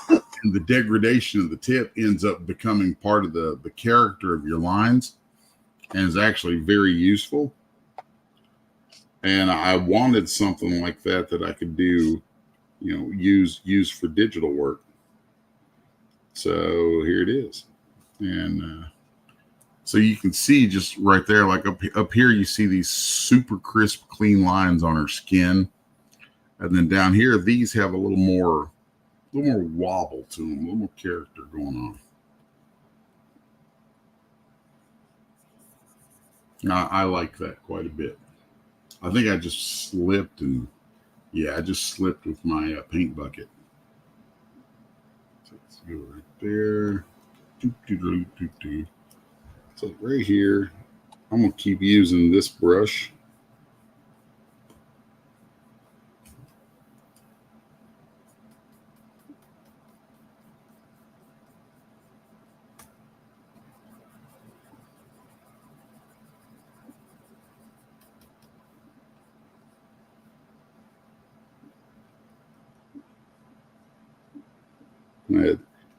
And the degradation of the tip ends up becoming part of the character of your lines, and is actually very useful. And I wanted something like that I could do, you know, use for digital work. So here it is. And so you can see just right there, like up here, you see these super crisp, clean lines on her skin. And then down here, these have a little more wobble to them, a little more character going on. I like that quite a bit. I think I just slipped, and I just slipped with my paint bucket. So let's go right there. So right here, I'm gonna keep using this brush.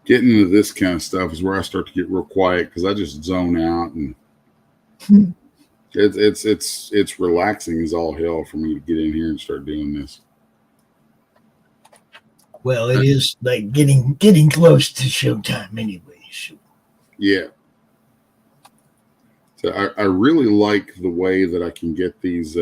Getting into this kind of stuff is where I start to get real quiet, because I just zone out, and it's relaxing as all hell for me to get in here and start doing this. Well, it is like getting close to showtime anyway. So. Yeah. So I really like the way that I can get these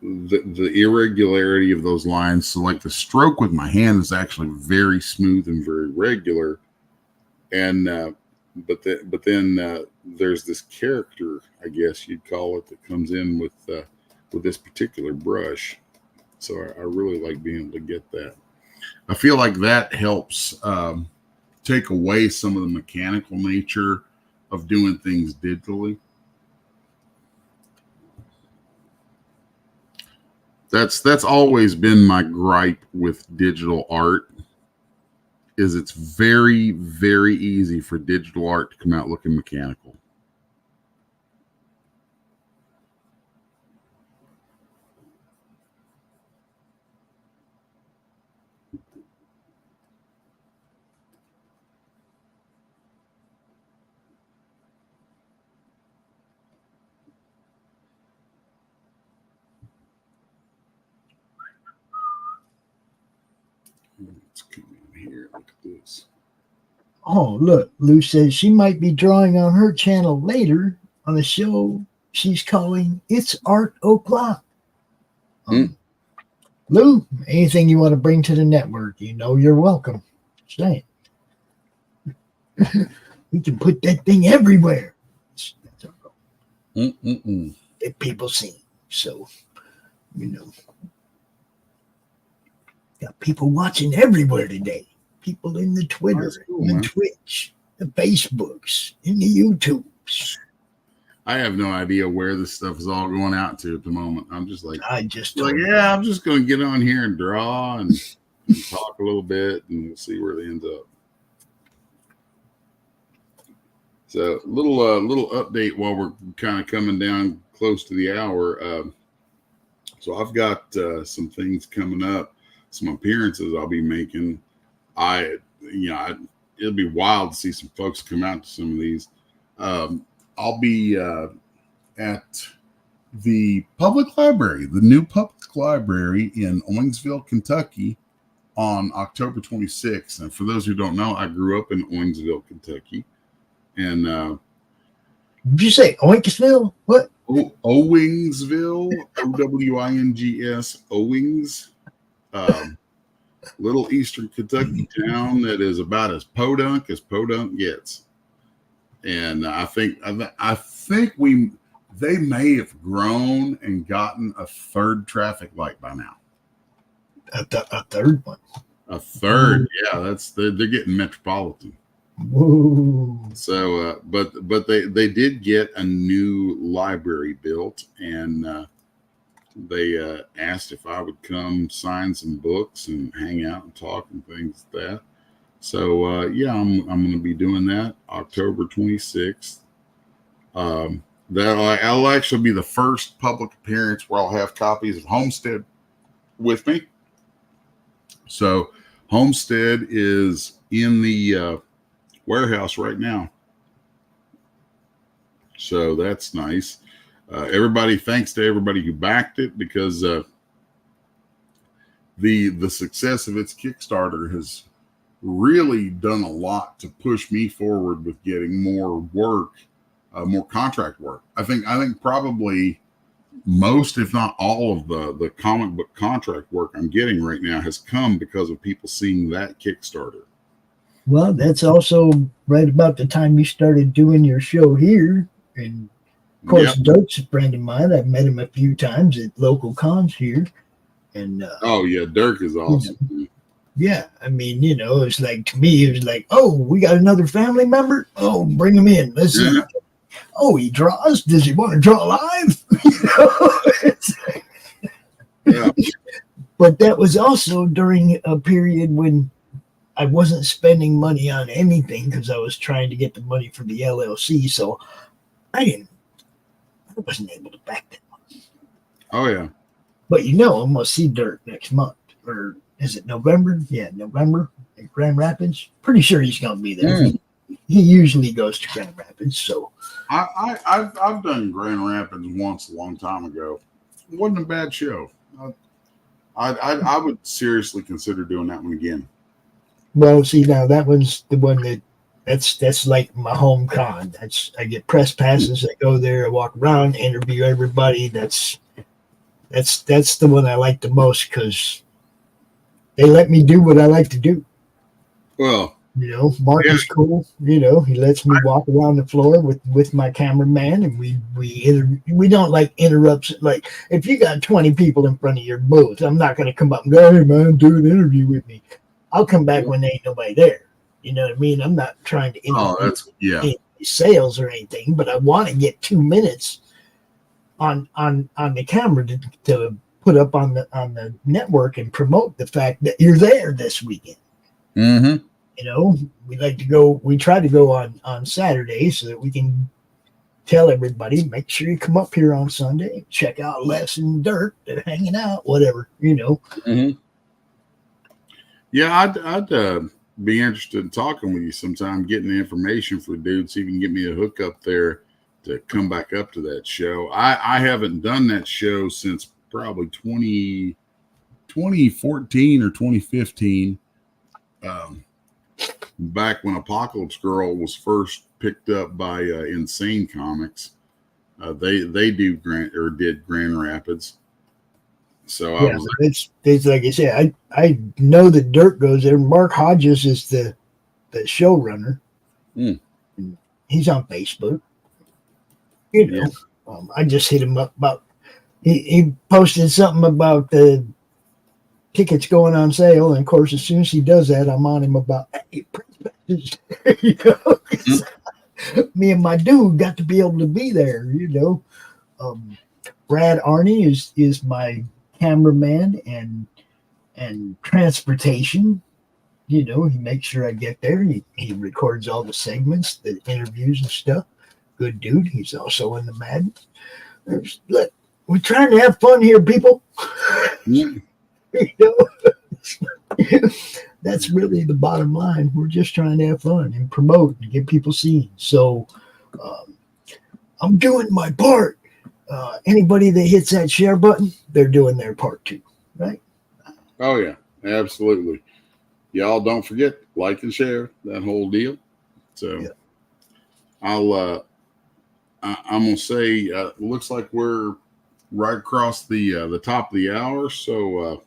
the irregularity of those lines. So like the stroke with my hand is actually very smooth and very regular, and but then there's this character, I guess you'd call it, that comes in with this particular brush. So I really like being able to get that. I feel like that helps take away some of the mechanical nature of doing things digitally. That's always been my gripe with digital art, is it's very, very easy for digital art to come out looking mechanical. Let's come in here. Look at this. Oh, look, Lou says she might be drawing on her channel later on a show she's calling It's Art O'Clock. Lou, anything you want to bring to the network, you know you're welcome. Say it. We can put that thing everywhere. That's our goal. Get people seen. So, you know, got people watching everywhere today. People in the Twitter, cool, the man. Twitch, the Facebooks, in the YouTubes. I have no idea where this stuff is all going out to at the moment. I'm just like, I just like, told you. yeah, I'm just going to get on here and draw and talk a little bit, and we'll see where it ends up. So, little update while we're kind of coming down close to the hour. So I've got some things coming up, some appearances I'll be making. It'll be wild to see some folks come out to some of these. I'll be at the public library, the new public library in Owensville, Kentucky on October 26th. And for those who don't know, I grew up in Owensville, Kentucky. And Did you say Oinksville? What? Owingsville, Owings, Owings, little eastern Kentucky town that is about as podunk gets. And I think they may have grown and gotten a third traffic light by now. A third one. A third, yeah. They're getting metropolitan. Whoa. So, but they did get a new library built, and they asked if I would come sign some books and hang out and talk and things like that. So, I'm going to be doing that October 26th. That'll actually be the first public appearance where I'll have copies of Homestead with me. So, Homestead is in the warehouse right now. So that's nice. Thanks to everybody who backed it, because the success of its Kickstarter has really done a lot to push me forward with getting more work, more contract work. I think probably most, if not all, of the comic book contract work I'm getting right now has come because of people seeing that Kickstarter. Well, that's also right about the time you started doing your show here. And of course, Yep. Dirk's a friend of mine. I've met him a few times at local cons here. And Oh yeah, Dirk is awesome. yeah, I mean, it's like, to me, it was like, oh, we got another family member. Oh, bring him in. Let's see. Yeah. Oh, he draws. Does he want to draw live? Yeah. But that was also during a period when I wasn't spending money on anything because I was trying to get the money for the LLC. So I wasn't able to back that money. Oh yeah. But I'm going to see Dirk next month. Or is it November? Yeah, November in Grand Rapids. Pretty sure he's going to be there. He usually goes to Grand Rapids. So I've done Grand Rapids once a long time ago. It wasn't a bad show. I would seriously consider doing that one again. well, see, now that one's the one that's like my home con. I get press passes. I go there, I walk around, interview everybody. That's the one I like the most because they let me do what I like to do. Well, Mark is cool. He lets me walk around the floor with my cameraman, and we don't like interrupts. Like if you got 20 people in front of your booth, I'm not going to come up and go, "Hey man, do an interview with me." I'll come back when there ain't nobody there. You know what I mean? I'm not trying to interview sales or anything, but I want to get 2 minutes on the camera to put up on the network and promote the fact that you're there this weekend. mm-hmm. We try to go on Saturday so that we can tell everybody, make sure you come up here on Sunday, check out Les and Dirk, they're hanging out, whatever, Mm-hmm. Yeah, I'd be interested in talking with you sometime, getting the information for the dude, so you can get me a hookup there to come back up to that show. I haven't done that show since probably 2014 or 2015. back when Apocalypse Girl was first picked up by Insane Comics. They did Grand Rapids. So I was it's like I said, I know that Dirk goes there. Mark Hodges is the showrunner. He's on Facebook. You know, I just hit him up about he posted something about the tickets going on sale, and of course, as soon as he does that, I'm on him about you know, me and my dude got to be able to be there. You know, Brad Arney is my cameraman and transportation. You know, he makes sure I get there. He records all the segments, the interviews and stuff. Good dude. He's also in the Madness. Look, we're trying to have fun here, people. You know, that's really the bottom line. We're just trying to have fun and promote and get people seen. So I'm doing my part. Anybody that hits that share button, they're doing their part too, right? Oh yeah, absolutely. Y'all don't forget, like and share, that whole deal. So yeah. I'm gonna say looks like we're right across the top of the hour, so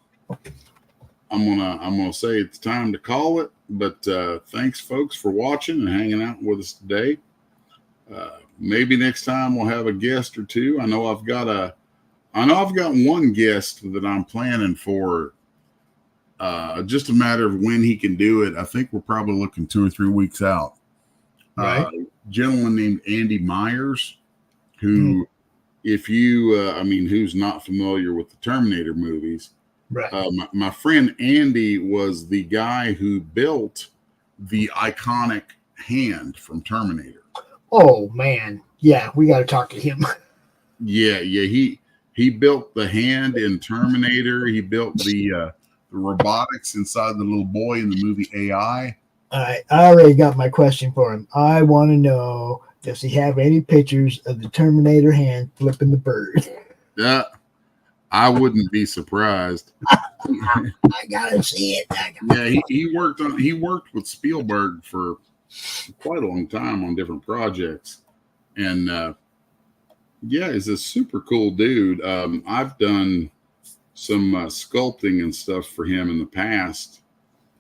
I'm gonna say it's time to call it. But thanks folks for watching and hanging out with us today. Maybe next time we'll have a guest or two. I know I've got one guest that I'm planning for. Just a matter of when he can do it. I think we're probably looking 2 or 3 weeks out. Right. Gentleman named Andy Myers, who, if you, who's not familiar with the Terminator movies, right? My friend Andy was the guy who built the iconic hand from Terminator. Oh man, yeah, we got to talk to him. Yeah, he built the hand in Terminator. He built the robotics inside the little boy in the movie AI. I already got my question for him. I want to know, does he have any pictures of the Terminator hand flipping the bird? Yeah, I wouldn't be surprised. I gotta see it. Yeah, he worked with Spielberg for quite a long time on different projects, and yeah, he's a super cool dude. I've done some sculpting and stuff for him in the past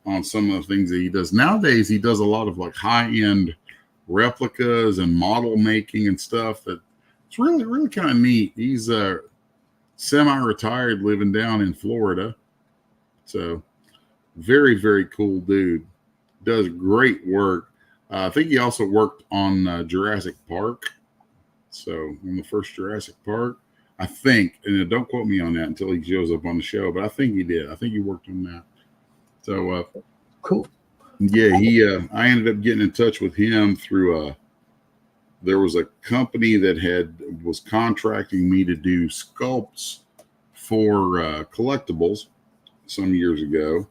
on some of the things that he does. Nowadays, he does a lot of like high-end replicas and model making and stuff. That it's really, really kind of neat. He's semi-retired, living down in Florida. So very, very cool dude. Does great work. I think he also worked on Jurassic Park. So on the first Jurassic Park, I think, and don't quote me on that until he shows up on the show, but I think he did. I think he worked on that. So cool. Yeah, I ended up getting in touch with him through there was a company that was contracting me to do sculpts for collectibles some years ago,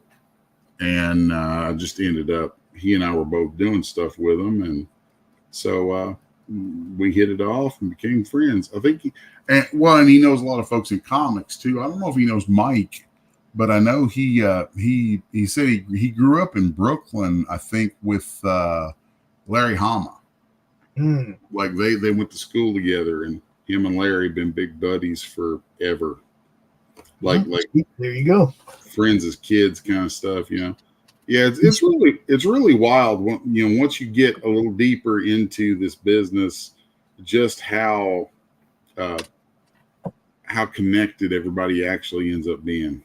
and I just ended up, he and I were both doing stuff with him, and so we hit it off and became friends. I think and he knows a lot of folks in comics too. I don't know if he knows Mike, but I know he said he grew up in Brooklyn, I think, with Larry Hama. Like they went to school together, and him and Larry been big buddies forever. Like there you go, friends as kids kind of stuff, you know. Yeah, it's really wild when, you know, once you get a little deeper into this business, just how connected everybody actually ends up being.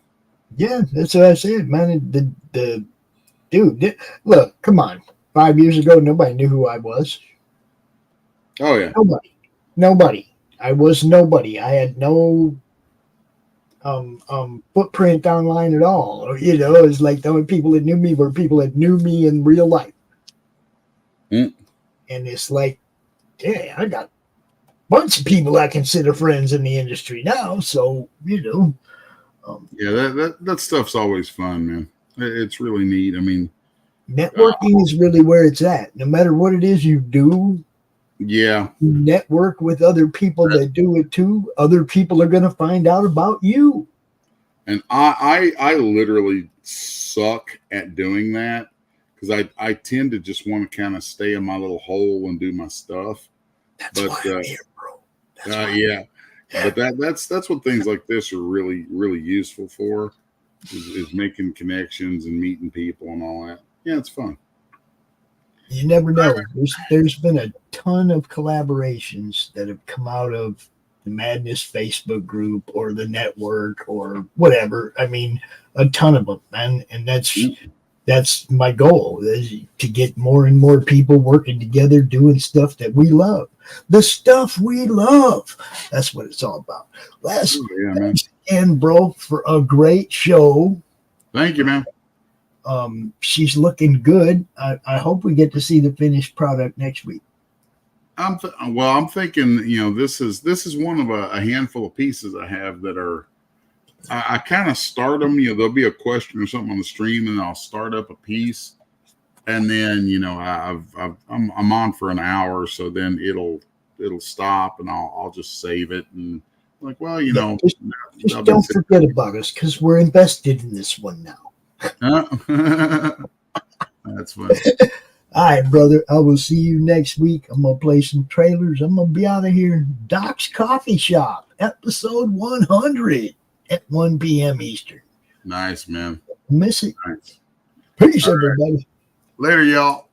Yeah, that's what I said, man. The dude, look, come on. 5 years ago, nobody knew who I was. Oh yeah, nobody. I was nobody. I had no footprint online at all. Or, you know, it's like the only people that knew me were people that knew me in real life. And it's like, yeah, I got a bunch of people I consider friends in the industry now. So, you know. Yeah, that stuff's always fun, man. It's really neat. I mean, networking is really where it's at. No matter what it is you do, yeah, you network with other people that do it too. Other people are going to find out about you. And I literally suck at doing that. because I tend to just want to kind of stay in my little hole and do my stuff. That's why I'm here, bro. Yeah, but that's what things like this are really, really useful for, is making connections and meeting people and all that. Yeah, it's fun. You never know. There's been a ton of collaborations that have come out of the Madness Facebook group or the network or whatever. I mean, a ton of them, and that's my goal, is to get more and more people working together, doing stuff that we love. The stuff we love. That's what it's all about. Thanks again, bro, for a great show. Thank you, man. She's looking good. I hope we get to see the finished product next week. I'm thinking, this is one of a handful of pieces I have that are, I kind of start them, there'll be a question or something on the stream and I'll start up a piece, and then, I'm on for an hour. So then it'll stop and I'll just save it. And like, well, just don't forget about us, because we're invested in this one now. That's funny. All right, brother. I will see you next week. I'm going to play some trailers. I'm going to be out of here. Doc's Coffee Shop, episode 100 at 1 p.m. Eastern. Nice, man. Miss it. Nice. Peace, everybody. Right. Later, y'all.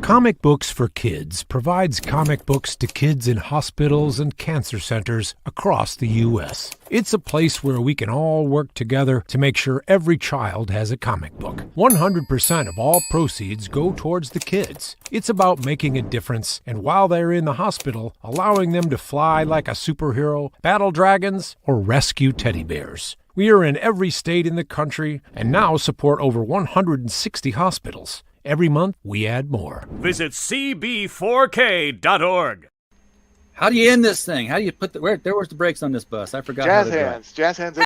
Comic Books for Kids provides comic books to kids in hospitals and cancer centers across the U.S. It's a place where we can all work together to make sure every child has a comic book. 100% of all proceeds go towards the kids. It's about making a difference, and while they're in the hospital, allowing them to fly like a superhero, battle dragons, or rescue teddy bears. We are in every state in the country and now support over 160 hospitals. Every month, we add more. Visit cb4k.org. How do you end this thing? How do you put the... There was the brakes on this bus. I forgot Jazz how to do it. hands. Jazz hands.